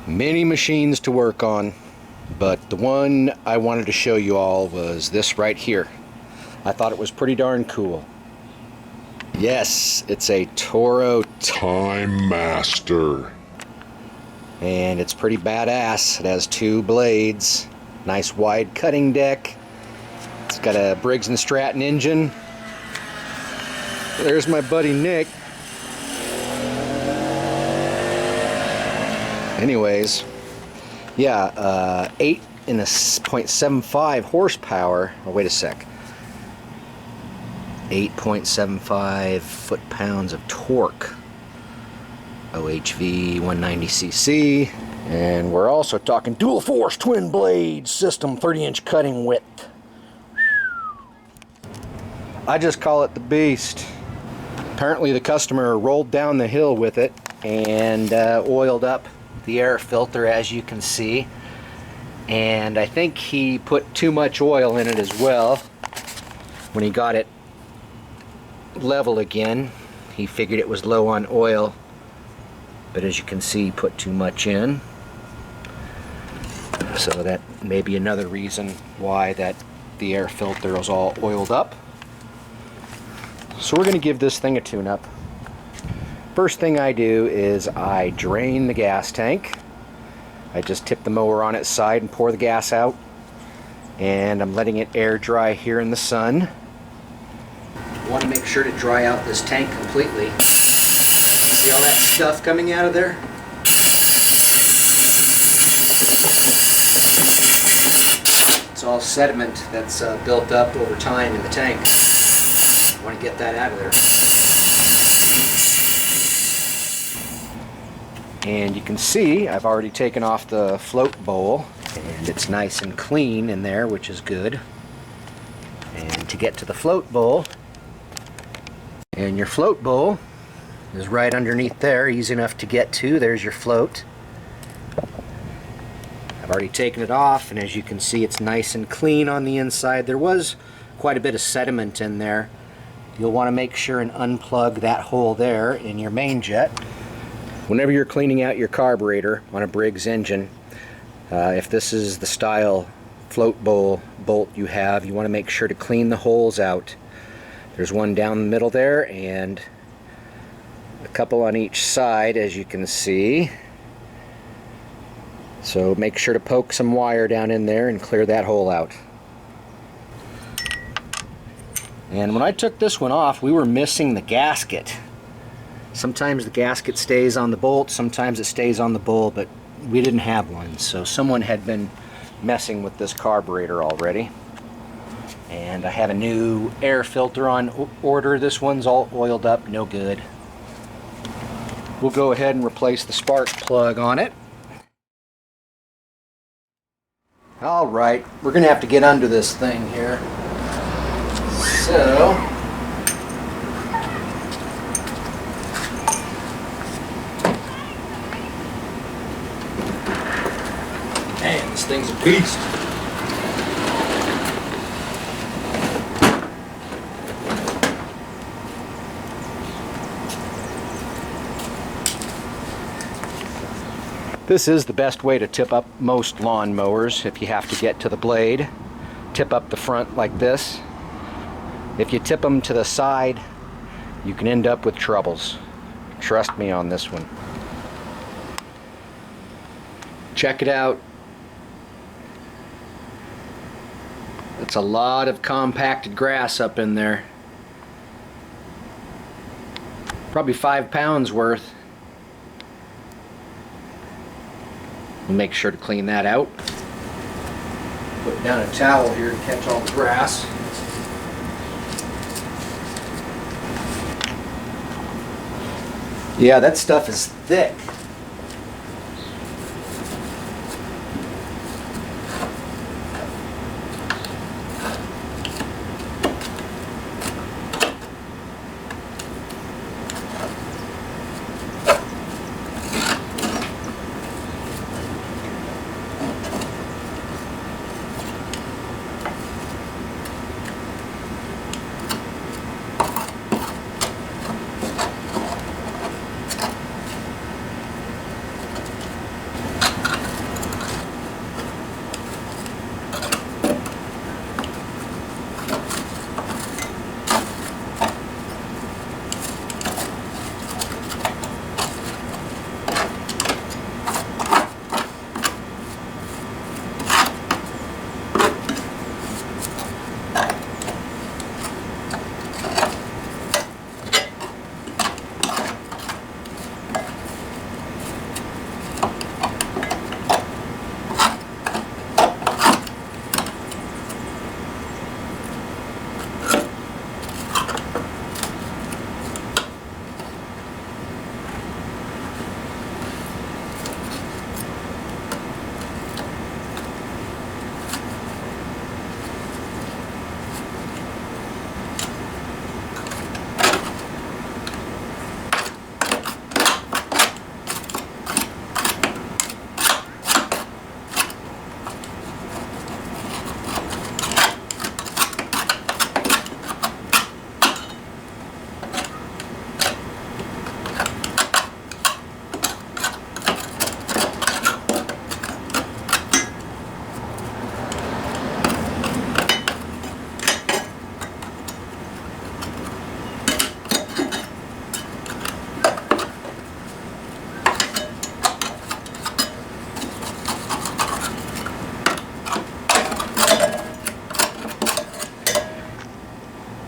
Many machines to work on, but the one I wanted to show you all was this right here. I thought it was pretty darn cool. Yes, it's a Toro TIMEMASTER. And it's pretty badass. It has two blades, nice wide cutting deck. It's got a Briggs and Stratton engine. There's my buddy Nick. Anyways, yeah, 8.75 horsepower. Oh, wait a sec. 8.75 foot-pounds of torque. OHV 190cc. And we're also talking dual force twin blade system, 30-inch cutting width. I just call it the beast. Apparently the customer rolled down the hill with it and oiled up the air filter, as you can see, and I think he put too much oil in it as well. When he got it level again, he figured it was low on oil, but as you can see, he put too much in. So that may be another reason why that the air filter is all oiled up. So we're going to give this thing a tune-up. First thing I do is I drain the gas tank. I just tip the mower on its side and pour the gas out. And I'm letting it air dry here in the sun. I want to make sure to dry out this tank completely. See all that stuff coming out of there? It's all sediment that's built up over time in the tank. I want to get that out of there. And you can see I've already taken off the float bowl, and it's nice and clean in there, which is good. And to get to the float bowl, and your float bowl is right underneath there, easy enough to get to. There's your float. I've already taken it off, and as you can see, it's nice and clean on the inside. There was quite a bit of sediment in there. You'll want to make sure and unplug that hole there in your main jet. Whenever you're cleaning out your carburetor on a Briggs engine, if this is the style float bowl bolt you have, you want to make sure to clean the holes out. There's one down the middle there and a couple on each side, as you can see. So make sure to poke some wire down in there and clear that hole out. And when I took this one off, we were missing the gasket. Sometimes the gasket stays on the bolt, sometimes it stays on the bowl, but we didn't have one. So someone had been messing with this carburetor already. And I have a new air filter on order. This one's all oiled up, no good. We'll go ahead and replace the spark plug on it. Alright, we're going to have to get under this thing here. So, man, this thing's a beast. This is the best way to tip up most lawn mowers. If you have to get to the blade, tip up the front like this. If you tip them to the side, you can end up with troubles. Trust me on this one. Check it out. It's a lot of compacted grass up in there. Probably 5 pounds worth. We'll make sure to clean that out. Put down a towel here to catch all the grass. Yeah, that stuff is thick.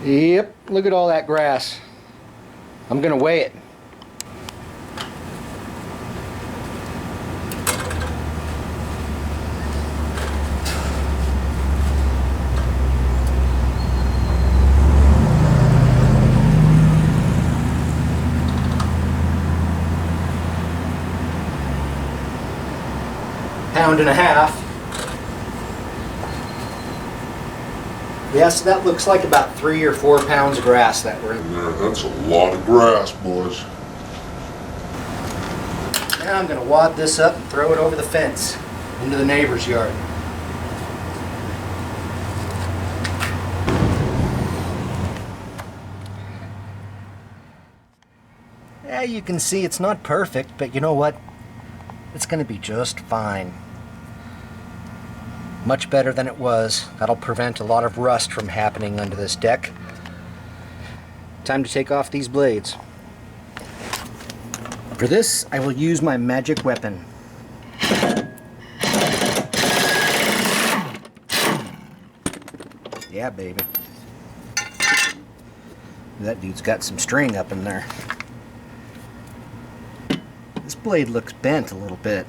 Yep, look at all that grass. I'm gonna weigh it. Pound and a half. Yes, that looks like about 3 or 4 pounds of grass that were in there. That's a lot of grass, boys. Now I'm going to wad this up and throw it over the fence into the neighbor's yard. Yeah, you can see it's not perfect, but you know what? It's going to be just fine. Much better than it was. That'll prevent a lot of rust from happening under this deck. Time to take off these blades. For this, I will use my magic weapon. Yeah, baby. That dude's got some string up in there. This blade looks bent a little bit.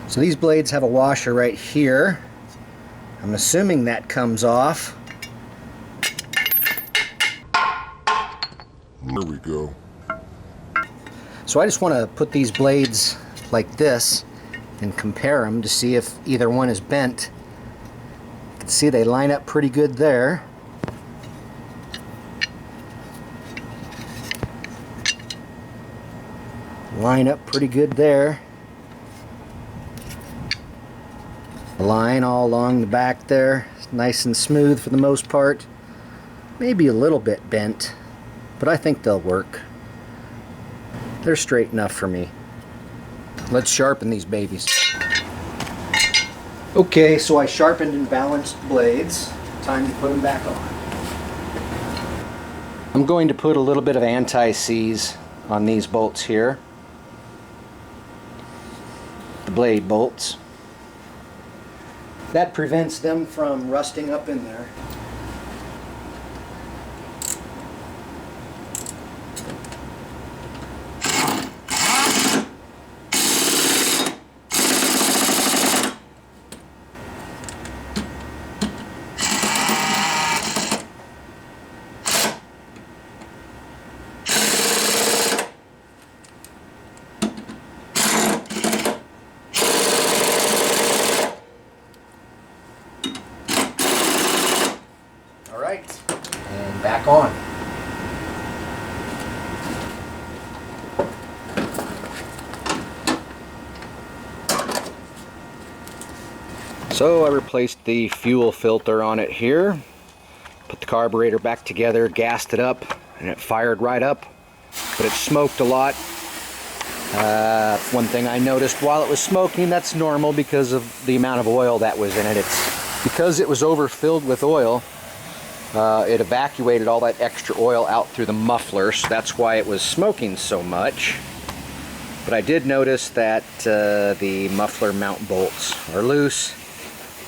So these blades have a washer right here. I'm assuming that comes off. There we go. So I just want to put these blades like this and compare them to see if either one is bent. You can see they line up pretty good there. Line up pretty good there. The line all along the back there, nice and smooth for the most part. Maybe a little bit bent, but I think they'll work. They're straight enough for me. Let's sharpen these babies. Okay, so I sharpened and balanced blades. Time to put them back on. I'm going to put a little bit of anti-seize on these bolts here. The blade bolts. That prevents them from rusting up in there. And back on. So I replaced the fuel filter on it here, put the carburetor back together, gassed it up, and it fired right up, but it smoked a lot. One thing I noticed while it was smoking, that's normal because of the amount of oil that was in it. It's because it was overfilled with oil. It evacuated all that extra oil out through the muffler, so that's why it was smoking so much. But I did notice that the muffler mount bolts are loose,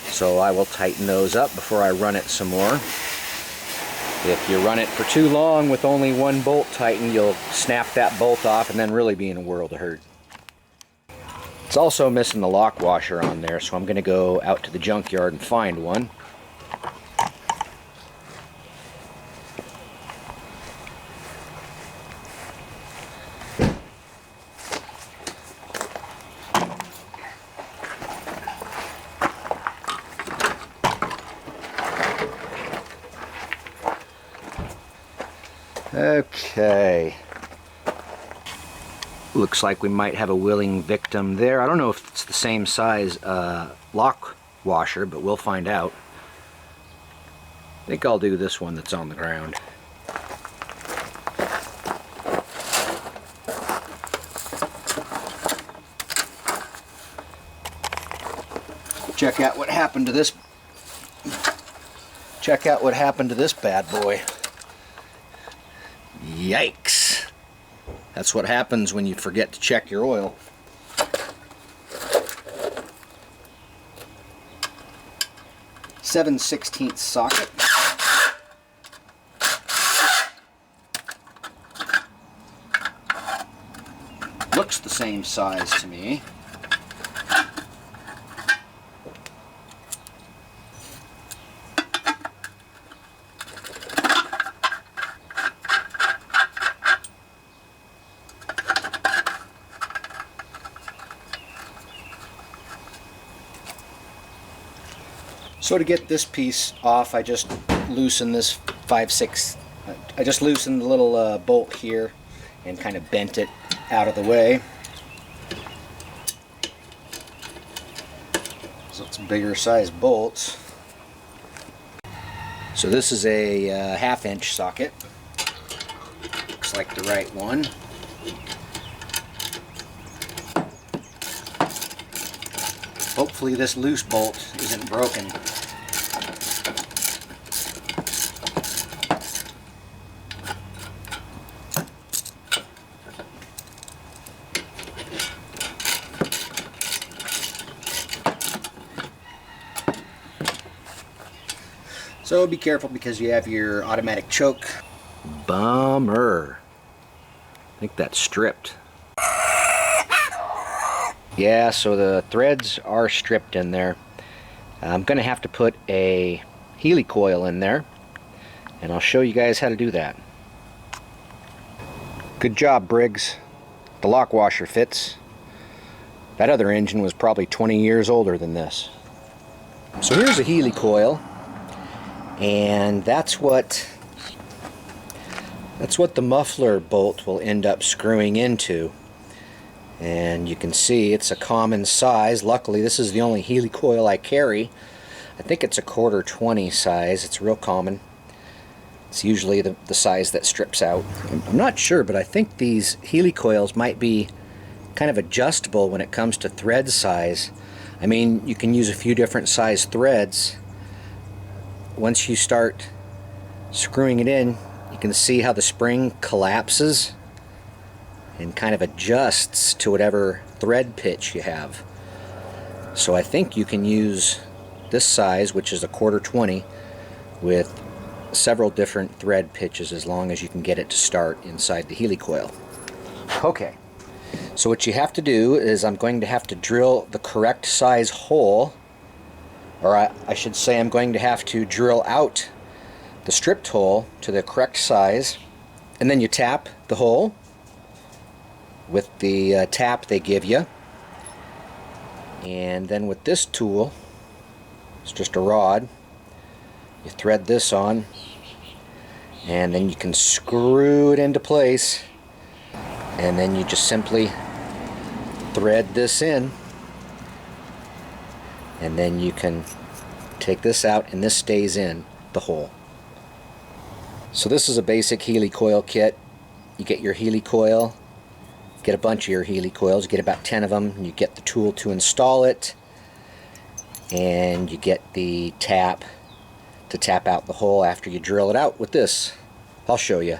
so I will tighten those up before I run it some more. If you run it for too long with only one bolt tightened, you'll snap that bolt off and then really be in a world of hurt. It's also missing the lock washer on there, so I'm going to go out to the junkyard and find one. Okay, looks like we might have a willing victim there. I don't know if it's the same size lock washer, but we'll find out. I think I'll do this one that's on the ground. Check out what happened to this. Check out what happened to this bad boy. Yikes! That's what happens when you forget to check your oil. .7/16 socket. Looks the same size to me. So to get this piece off, I just loosened this 5/6. I just loosened the little bolt here and kind of bent it out of the way. So it's bigger size bolts. So this is a 1/2" socket. Looks like the right one. Hopefully this loose bolt isn't broken. So be careful because you have your automatic choke. Bummer. I think that's stripped. Yeah, so the threads are stripped in there. I'm going to have to put a heli-coil in there, and I'll show you guys how to do that. Good job, Briggs. The lock washer fits. That other engine was probably 20 years older than this. So here's a heli-coil, and that's what the muffler bolt will end up screwing into. And you can see it's a common size. Luckily, this is the only heli-coil I carry. I think it's a 1/4 20 size. It's real common. It's usually the size that strips out. I'm not sure, but I think these heli-coils might be kind of adjustable when it comes to thread size. I mean, you can use a few different size threads. Once you start screwing it in, you can see how the spring collapses and kind of adjusts to whatever thread pitch you have. So I think you can use this size, which is a 1/4 20, with several different thread pitches as long as you can get it to start inside the heli-coil. Okay, so what you have to do is I'm going to have to drill the correct size hole, or I should say I'm going to have to drill out the stripped hole to the correct size, and then you tap the hole with the tap they give you, and then with this tool, it's just a rod, you thread this on, and then you can screw it into place, and then you just simply thread this in, and then you can take this out and this stays in the hole. So this is a basic heli-coil kit. You get your heli-coil, get a bunch of your heli-coils, get about 10 of them, you get the tool to install it, and you get the tap to tap out the hole after you drill it out with this. I'll show you.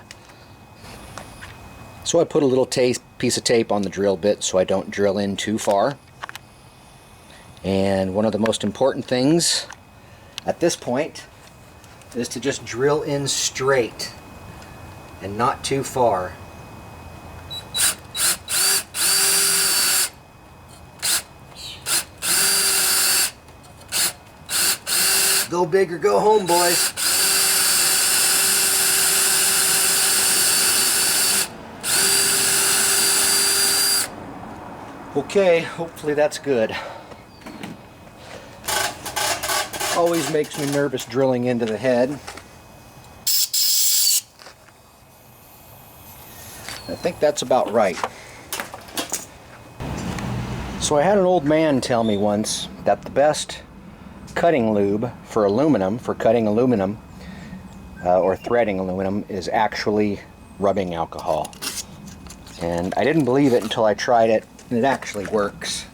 So I put a little piece of tape on the drill bit so I don't drill in too far. And one of the most important things at this point is to just drill in straight and not too far. Go big or go home, boys. Okay, hopefully that's good. Always makes me nervous drilling into the head. I think that's about right. So I had an old man tell me once that the best cutting lube for aluminum, for cutting aluminum or threading aluminum, is actually rubbing alcohol. And I didn't believe it until I tried it, and it actually works.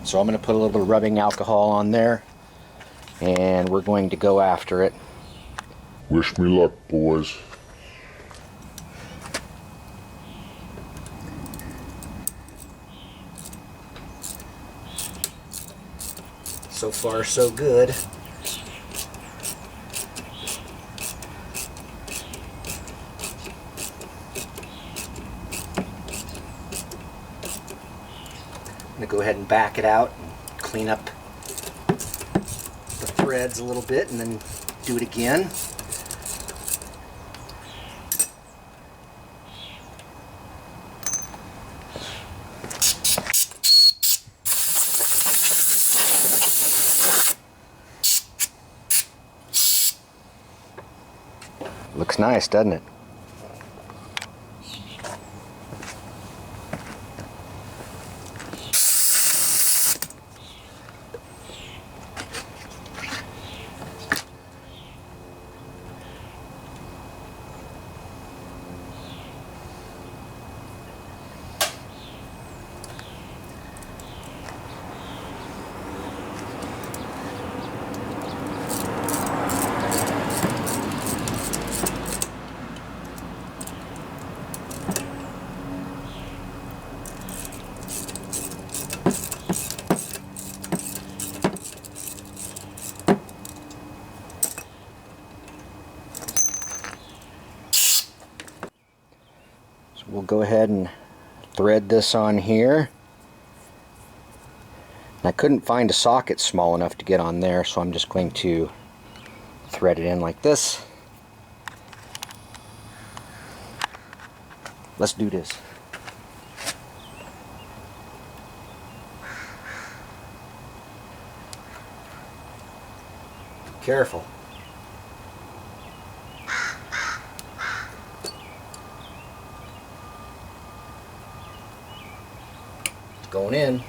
So I'm going to put a little bit of rubbing alcohol on there, and we're going to go after it. Wish me luck, boys. So far, so good. I'm going to go ahead and back it out and clean up the threads a little bit and then do it again. Looks nice, doesn't it? We'll go ahead and thread this on here. And I couldn't find a socket small enough to get on there, so I'm just going to thread it in like this. Let's do this. Careful. Going in.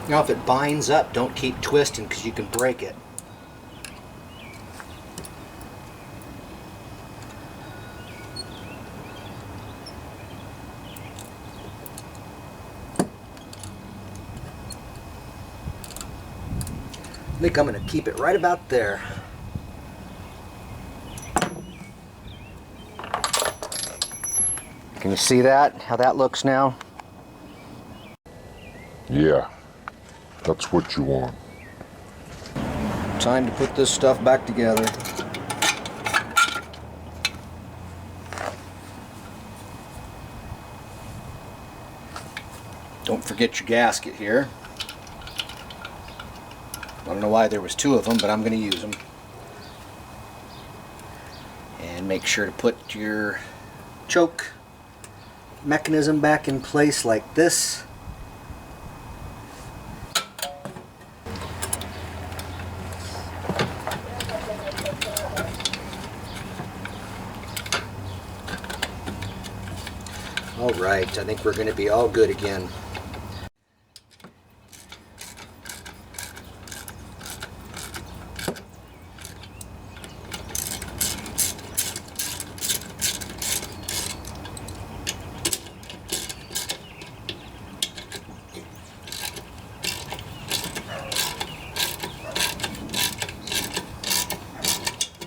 Now if it binds up, don't keep twisting because you can break it. I think I'm going to keep it right about there. Can you see that? How that looks now? Yeah, that's what you want. Time to put this stuff back together. Don't forget your gasket here. I don't know why there was two of them, but I'm going to use them. And make sure to put your choke mechanism back in place like this. All right, I think we're going to be all good again.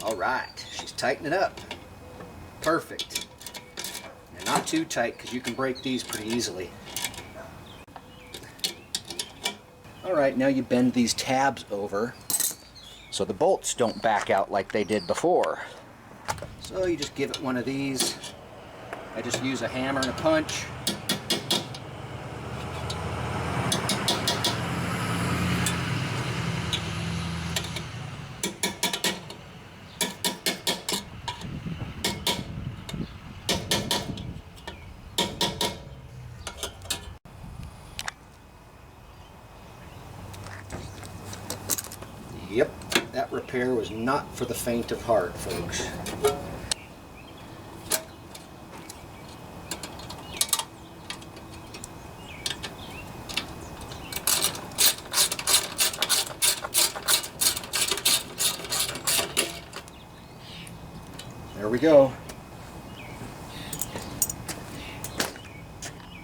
All right, she's tightening it up. Perfect. And not too tight because you can break these pretty easily. All right, now you bend these tabs over so the bolts don't back out like they did before. So you just give it one of these. I just use a hammer and a punch. Yep, that repair was not for the faint of heart, folks. There we go.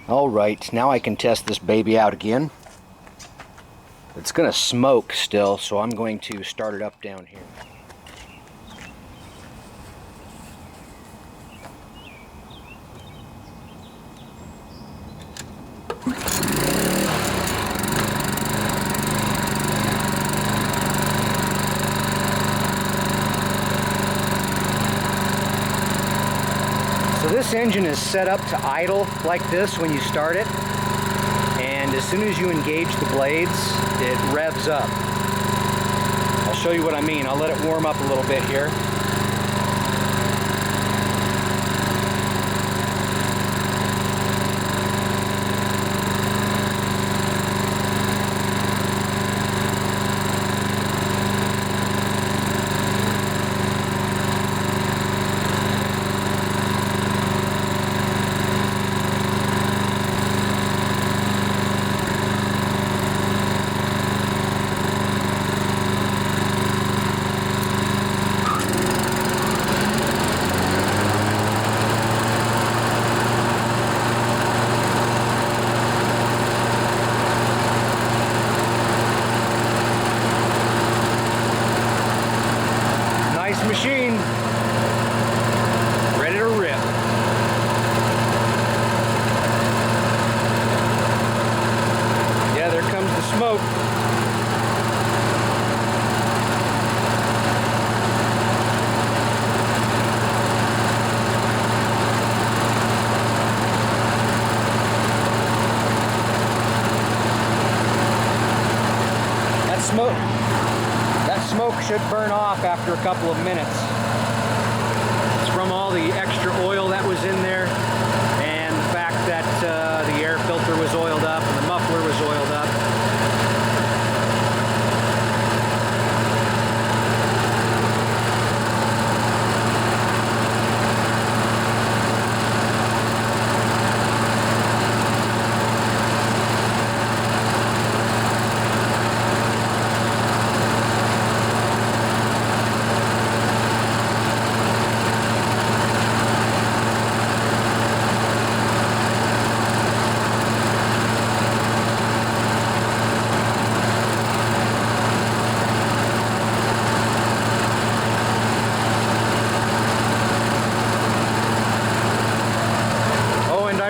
Alright, now I can test this baby out again. It's going to smoke still, so I'm going to start it up down here. This engine is set up to idle like this when you start it, and as soon as you engage the blades, it revs up. I'll show you what I mean. I'll let it warm up a little bit here. Machine ready to rip. Yeah, there comes the smoke. That smoke should burn off after a couple of minutes. It's from all the extra oil that was in there, and the fact that the air filter was oiled up and the muffler was oiled up.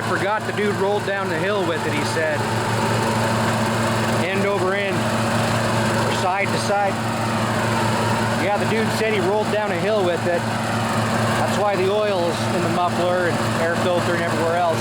Forgot the dude rolled down the hill with it, he said. End over end, or side to side. Yeah, the dude said he rolled down a hill with it. That's why the oil is in the muffler and air filter and everywhere else.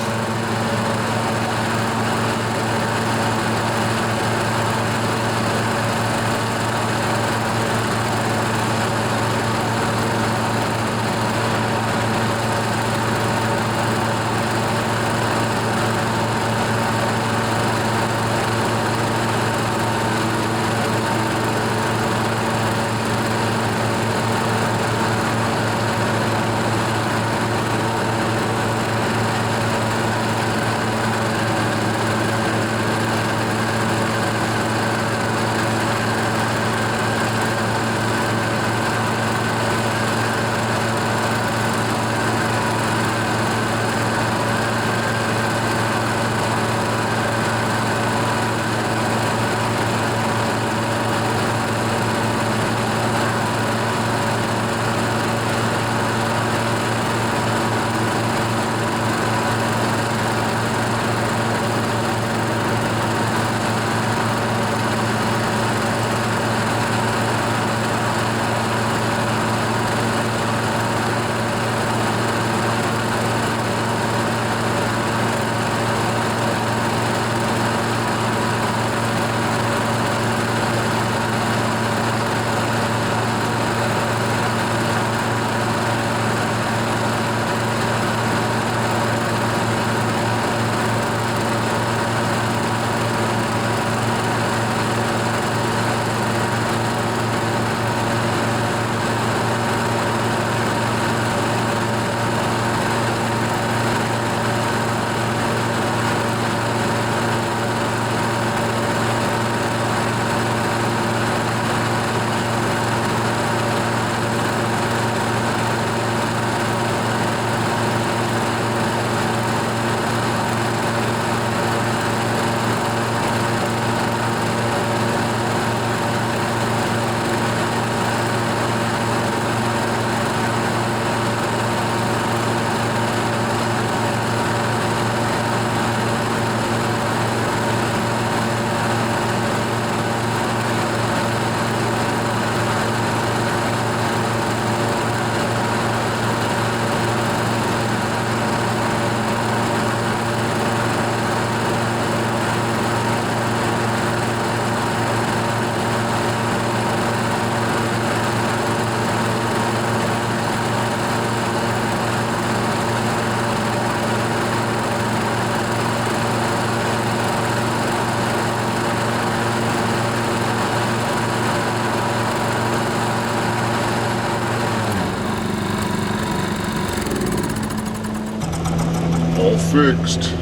fixed.